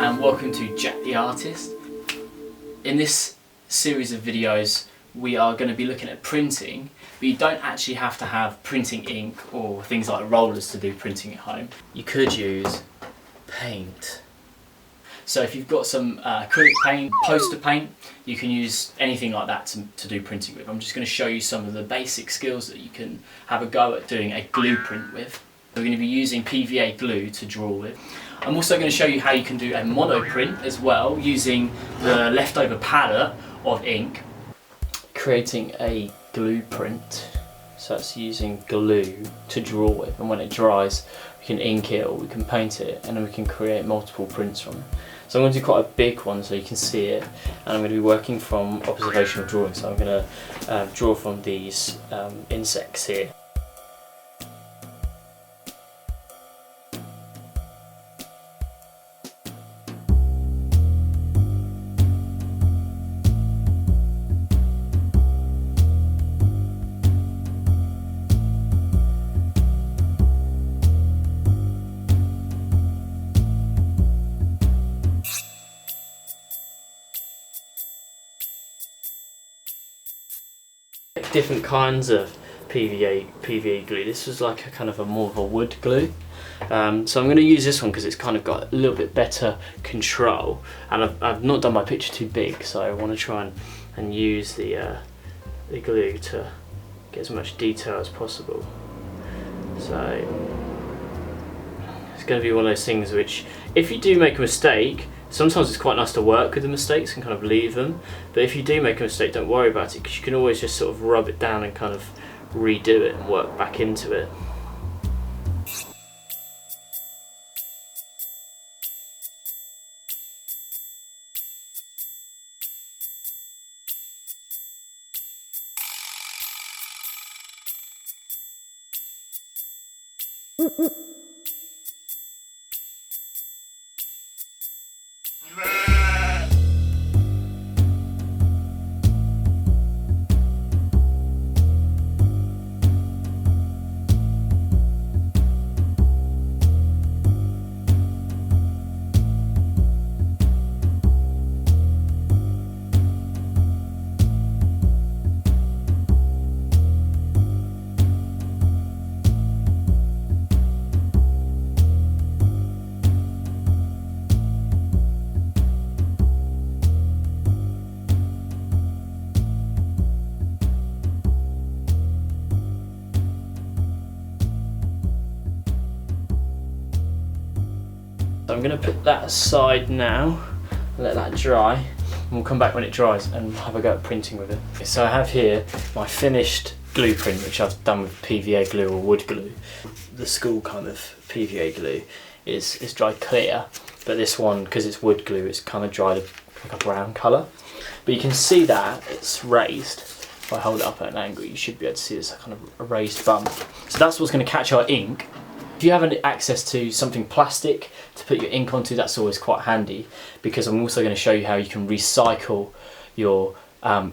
and welcome to Jack the Artist. In this series of videos we are going to be looking at printing, but you don't actually have to have printing ink or things like rollers to do printing at home. You could use paint. So if you've got some acrylic paint, poster paint, you can use anything like that to do printing with. I'm just going to show you some of the basic skills that you can have a go at doing a glue print with. We're going to be using PVA glue to draw with. I'm also going to show you how you can do a mono print as well, using the leftover palette of ink. Creating a glue print, so that's using glue to draw with, and when it dries we can ink it or we can paint it, and then we can create multiple prints from it. So I'm going to do quite a big one so you can see it, and I'm going to be working from observational drawing, so I'm going to draw from these insects here. Different kinds of PVA glue. This was like a kind of more of a wood glue. So I'm going to use this one because it's kind of got a little bit better control, and I've not done my picture too big, so I want to try and use the glue to get as much detail as possible. So it's going to be one of those things which, if you do make a mistake, sometimes it's quite nice to work with the mistakes and kind of leave them, but if you do make a mistake, don't worry about it, because you can always just sort of rub it down and kind of redo it and work back into it. So I'm going to put that aside now, let that dry, and we'll come back when it dries and have a go at printing with it. So I have here my finished glue print, which I've done with PVA glue or wood glue. The school kind of PVA glue is dried clear, but this one, because it's wood glue, it's kind of dried like a brown colour. But you can see that it's raised. If I hold it up at an angle, you should be able to see this kind of a raised bump. So that's what's going to catch our ink. If you have access to something plastic to put your ink onto, that's always quite handy, because I'm also going to show you how you can recycle your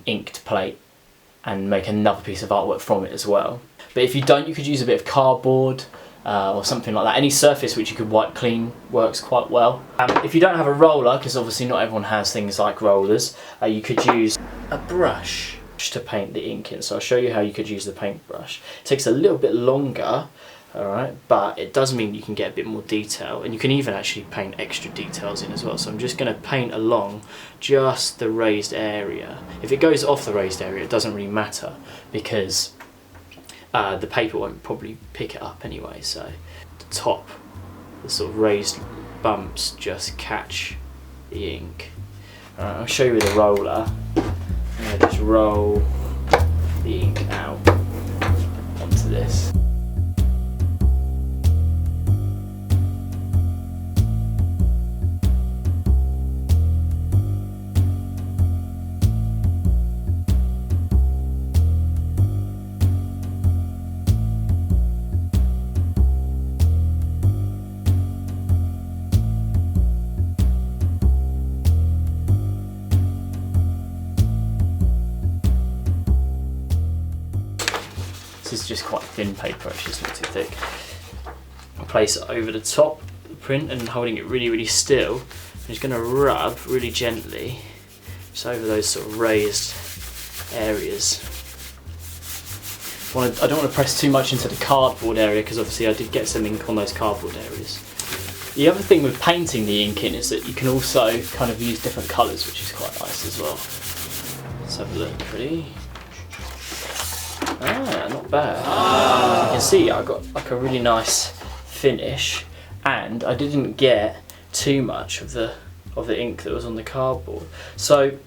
inked plate and make another piece of artwork from it as well. But if you don't, you could use a bit of cardboard or something like that. Any surface which you could wipe clean works quite well. If you don't have a roller, because obviously not everyone has things like rollers, you could use a brush to paint the ink in. So I'll show you how you could use the paintbrush. It takes a little bit longer, alright, but it does mean you can get a bit more detail, and you can even actually paint extra details in as well. So I'm just going to paint along just the raised area. If it goes off the raised area, it doesn't really matter, because the paper won't probably pick it up anyway. So the top, the sort of raised bumps just catch the ink. Alright, I'll show you with a roller. I'm going to just roll the ink out onto this. This is just quite thin paper, it's just not too thick. I'll place it over the top of the print and holding it really, really still, I'm just going to rub really gently just over those sort of raised areas. I don't want to press too much into the cardboard area because obviously I did get some ink on those cardboard areas. The other thing with painting the ink in is that you can also kind of use different colours, which is quite nice as well. Let's have a look, ready? Ah, not bad. As you can see, I got like a really nice finish, and I didn't get too much of the ink that was on the cardboard. So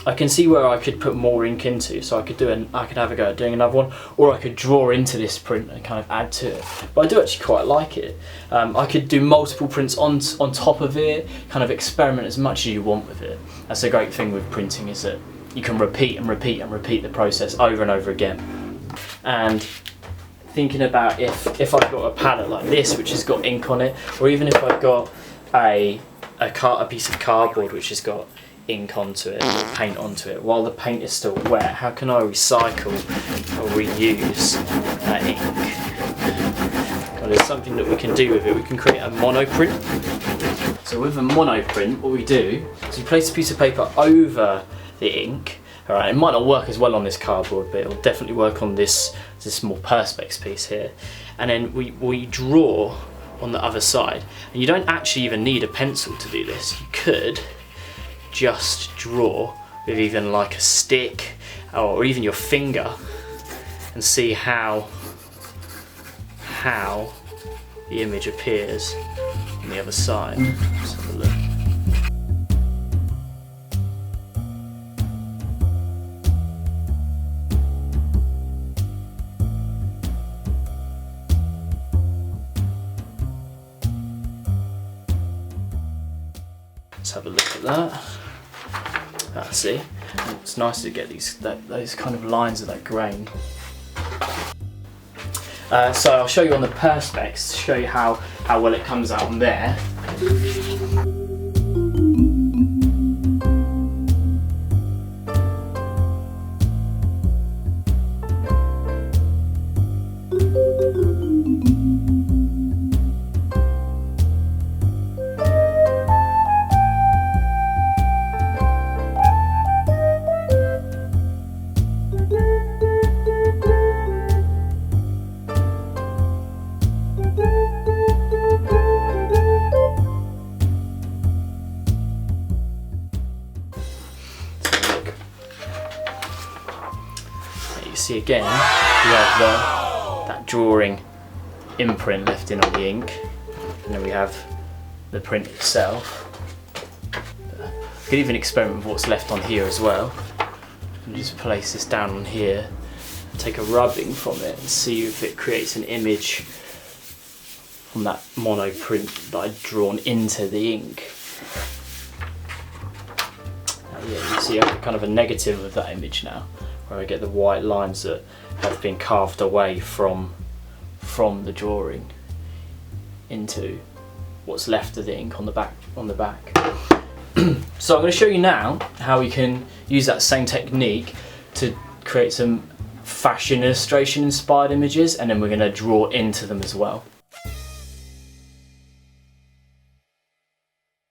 I can see where I could put more ink into, so I could have a go at doing another one, or I could draw into this print and kind of add to it. But I do actually quite like it. I could do multiple prints on top of it, kind of experiment as much as you want with it. That's the great thing with printing, is that you can repeat and repeat and repeat the process over and over again. And thinking about if I've got a palette like this which has got ink on it, or even if I've got a piece of cardboard which has got ink onto it, or paint onto it, while the paint is still wet, how can I recycle or reuse that ink? Well, there's something that we can do with it. We can create a monoprint. So with a monoprint, what we do is we place a piece of paper over the ink. Alright, it might not work as well on this cardboard, but it'll definitely work on this more perspex piece here. And then we draw on the other side. And you don't actually even need a pencil to do this. You could just draw with even like a stick or even your finger and see how the image appears on the other side. Let's have a look. Let's have a look at that. See, it's nice to get those kind of lines of that grain. So I'll show you on the perspex, show you how well it comes out on there. See again, we have that drawing imprint left in on the ink, and then we have the print itself. You could even experiment with what's left on here as well. And just place this down on here, take a rubbing from it and see if it creates an image from that mono print that I'd drawn into the ink. Now, yeah, you see I have kind of a negative of that image now, where I get the white lines that have been carved away from the drawing into what's left of the ink on the back. So I'm going to show you now how we can use that same technique to create some fashion illustration inspired images, and then we're going to draw into them as well.